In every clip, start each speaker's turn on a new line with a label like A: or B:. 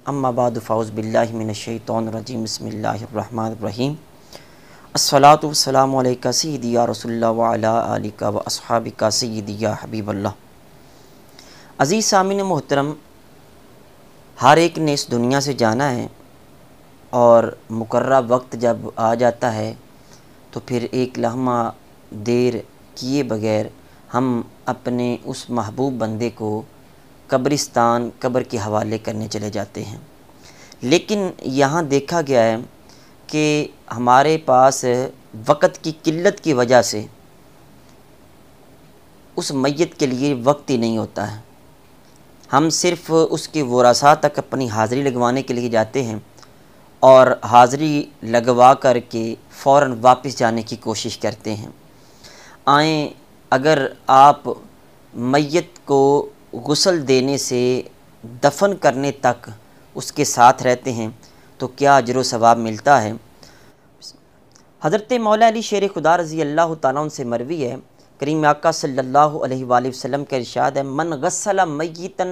A: اما بعد فاعوذ باللہ من الشیطان الرجیم بسم اللہ الرحمن الرحیم الصلاۃ والسلام علیکہ سیدی یا رسول اللہ وعلی آلکہ و اصحابکہ سیدی یا حبیب اللہ۔ عزیز سامعین محترم، ہر ایک نے اس دنیا سے جانا ہے اور مقررہ وقت جب آ جاتا ہے تو پھر ایک لمحہ دیر کیے بغیر ہم اپنے اس محبوب بندے کو قبرستان قبر کے حوالے کرنے چلے جاتے ہیں۔ لیکن یہاں دیکھا گیا ہے کہ ہمارے پاس وقت کی قلت کی وجہ سے اس میت کے لیے وقت ہی نہیں ہوتا ہے۔ ہم صرف اس کے ورثاء تک اپنی حاضری لگوانے کے لیے جاتے ہیں اور حاضری لگوا کر کے فوراً واپس جانے کی کوشش کرتے ہیں۔ آئیں، اگر آپ میت کو غسل دینے سے دفن کرنے تک اس کے ساتھ رہتے ہیں تو کیا اجر و ثواب ملتا ہے۔ حضرت مولا علی شیر خدا رضی اللہ تعالیٰ عنہ سے مروی ہے، کریم آقا صلی اللہ علیہ وآلہ وسلم کا ارشاد ہے، من غسل میتا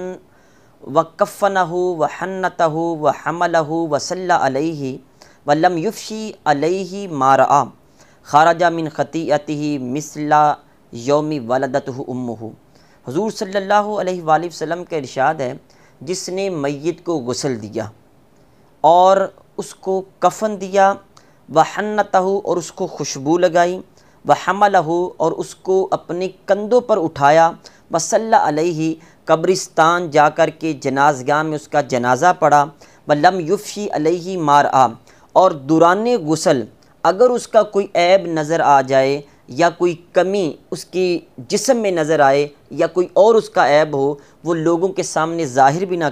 A: وکفنہ وحنتہ وحملہ وصلی علیہ ولم یفشی علیہ ما رآ خرج من خطیئتہ مثل یوم ولدتہ امہ۔ حضور صلی اللہ علیہ وآلہ وسلم کا ارشاد ہے، جس نے میت کو غسل دیا اور اس کو کفن دیا، وحنتہ اور اس کو خوشبو لگائی، وحملہ اور اس کو اپنے کندھوں پر اٹھایا، وصلی علیہ قبرستان جا کر کے جنازگاہ میں اس کا جنازہ پڑھا، ولم یفشی علیہ ما رآ اور دوران غسل اگر اس کا کوئی عیب نظر آ جائے یا کوئی کمی اس کی جسم میں نظر آئے یا کوئی اور اس کا عیب ہو، وہ لوگوں کے سامنے ظاہر بھی نہ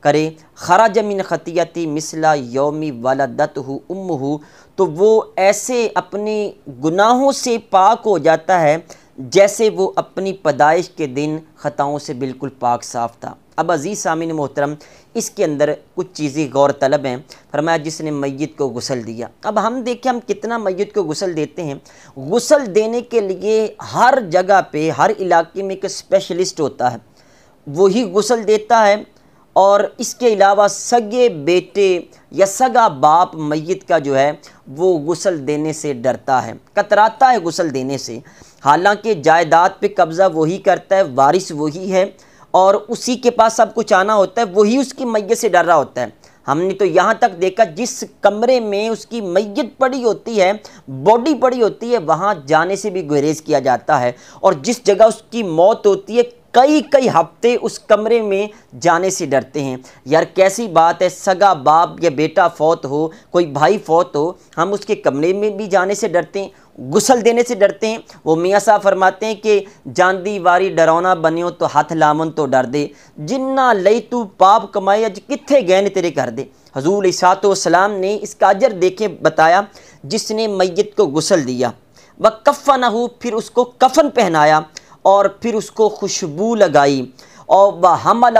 A: کرے، خرج من خطیئتی مثل یوم ولدتہ امہ، تو وہ ایسے اپنے گناہوں سے پاک ہو جاتا ہے جیسے وہ اپنی پیدائش کے دن خطاؤں سے بالکل پاک صاف تھا۔ اب عزیز سامعین محترم، اس کے اندر کچھ چیزیں غور طلب ہیں۔ فرمایا جس نے میت کو غسل دیا۔ اب ہم دیکھیں ہم کتنا میت کو غسل دیتے ہیں۔ غسل دینے کے لیے ہر جگہ پہ ہر علاقے میں ایک اسپیشلسٹ ہوتا ہے، وہی غسل دیتا ہے، اور اس کے علاوہ سگے بیٹے یا سگا باپ میت کا جو ہے وہ غسل دینے سے ڈرتا ہے، کتراتا ہے غسل دینے سے، حالانکہ جائیداد پہ قبضہ وہی کرتا ہے، وارث وہی ہے اور اسی کے پاس سب کچھ آنا ہوتا ہے، وہی اس کی میت سے ڈر رہا ہوتا ہے۔ ہم نے تو یہاں تک دیکھا جس کمرے میں اس کی میت پڑی ہوتی ہے، باڈی پڑی ہوتی ہے، وہاں جانے سے بھی گریز کیا جاتا ہے، اور جس جگہ اس کی موت ہوتی ہے کئی ہفتے اس کمرے میں جانے سے ڈرتے ہیں۔ یار کیسی بات ہے، سگا باپ یا بیٹا فوت ہو، کوئی بھائی فوت ہو، ہم اس کے کمرے میں بھی جانے سے ڈرتے ہیں، غسل دینے سے ڈرتے ہیں۔ وہ میاں صاحب فرماتے ہیں کہ جاندی واری ڈرونا بنیو تو ہاتھ لامن تو ڈر دے، جنہ لئی تو پاپ کمائے اج کتھے گئے نے تیرے گھر دے۔ حضور علیہ الصلوۃ والسلام نے اس کا اجر دیکھے بتایا، جس نے میت کو غسل دیا، وکفنہ پھر اس کو کفن پہنایا اور پھر اس کو خوشبو لگائی، اور وحملہ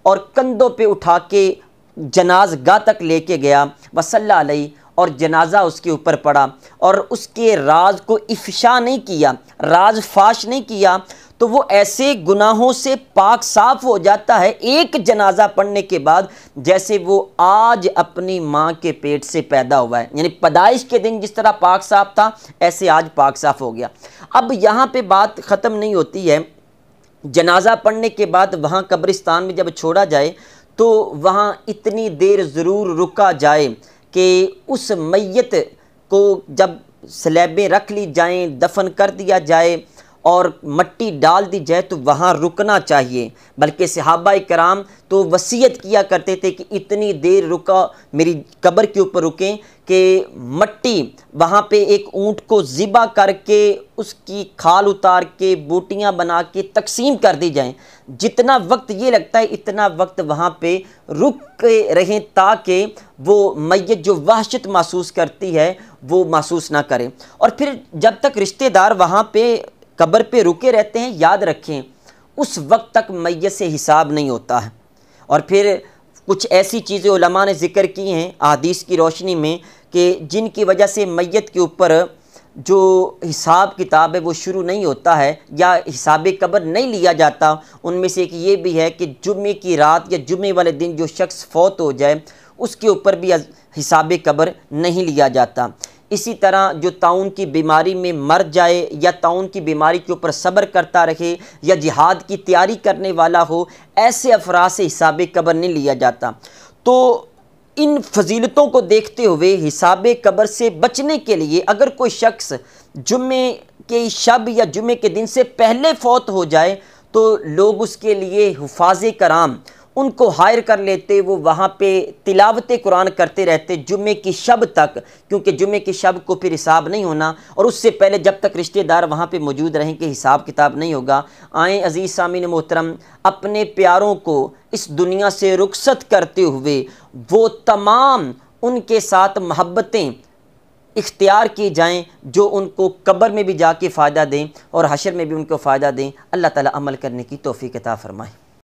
A: اور کندھوں پہ اٹھا کے جنازگاہ تک لے کے گیا، وصلی علیہ اور جنازہ اس کے اوپر پڑا، اور اس کے راز کو افشا نہیں کیا، راز فاش نہیں کیا، تو وہ ایسے گناہوں سے پاک صاف ہو جاتا ہے ایک جنازہ پڑھنے کے بعد جیسے وہ آج اپنی ماں کے پیٹ سے پیدا ہوا ہے، یعنی پیدائش کے دن جس طرح پاک صاف تھا ایسے آج پاک صاف ہو گیا۔ اب یہاں پہ بات ختم نہیں ہوتی ہے، جنازہ پڑھنے کے بعد وہاں قبرستان میں جب چھوڑا جائے تو وہاں اتنی دیر ضرور رکا جائے کہ اس میت کو جب سلیبیں رکھ لی جائیں، دفن کر دیا جائے اور مٹی ڈال دی جائے تو وہاں رکنا چاہیے، بلکہ صحابہ کرام تو وصیت کیا کرتے تھے کہ اتنی دیر رکا میری قبر کے اوپر رکیں کہ مٹی وہاں پہ ایک اونٹ کو ذبح کر کے اس کی کھال اتار کے بوٹیاں بنا کے تقسیم کر دی جائیں، جتنا وقت یہ لگتا ہے اتنا وقت وہاں پہ رک کے رہیں تاکہ وہ میت جو وحشت محسوس کرتی ہے وہ محسوس نہ کرے۔ اور پھر جب تک رشتہ دار وہاں پہ قبر پہ رکے رہتے ہیں، یاد رکھیں اس وقت تک میت سے حساب نہیں ہوتا ہے۔ اور پھر کچھ ایسی چیزیں علماء نے ذکر کی ہیں احادیث کی روشنی میں کہ جن کی وجہ سے میت کے اوپر جو حساب کتاب ہے وہ شروع نہیں ہوتا ہے یا حساب قبر نہیں لیا جاتا، ان میں سے ایک یہ بھی ہے کہ جمعے کی رات یا جمعے والے دن جو شخص فوت ہو جائے اس کے اوپر بھی حساب قبر نہیں لیا جاتا۔ اسی طرح جو طاعون کی بیماری میں مر جائے یا طاعون کی بیماری کے اوپر صبر کرتا رہے یا جہاد کی تیاری کرنے والا ہو، ایسے افراد سے حساب قبر نہیں لیا جاتا۔ تو ان فضیلتوں کو دیکھتے ہوئے حساب قبر سے بچنے کے لیے اگر کوئی شخص جمعے کے شب یا جمعے کے دن سے پہلے فوت ہو جائے تو لوگ اس کے لیے حفاظ کرام ان کو ہائر کر لیتے، وہ وہاں پہ تلاوت قرآن کرتے رہتے جمعے کی شب تک، کیونکہ جمعے کی شب کو پھر حساب نہیں ہونا، اور اس سے پہلے جب تک رشتہ دار وہاں پہ موجود رہیں کہ حساب کتاب نہیں ہوگا۔ آئیں عزیز سامعین محترم، اپنے پیاروں کو اس دنیا سے رخصت کرتے ہوئے وہ تمام ان کے ساتھ محبتیں اختیار کی جائیں جو ان کو قبر میں بھی جا کے فائدہ دیں اور حشر میں بھی ان کو فائدہ دیں۔ اللہ تعالی عمل کرنے کی توفیق عطا فرمائے۔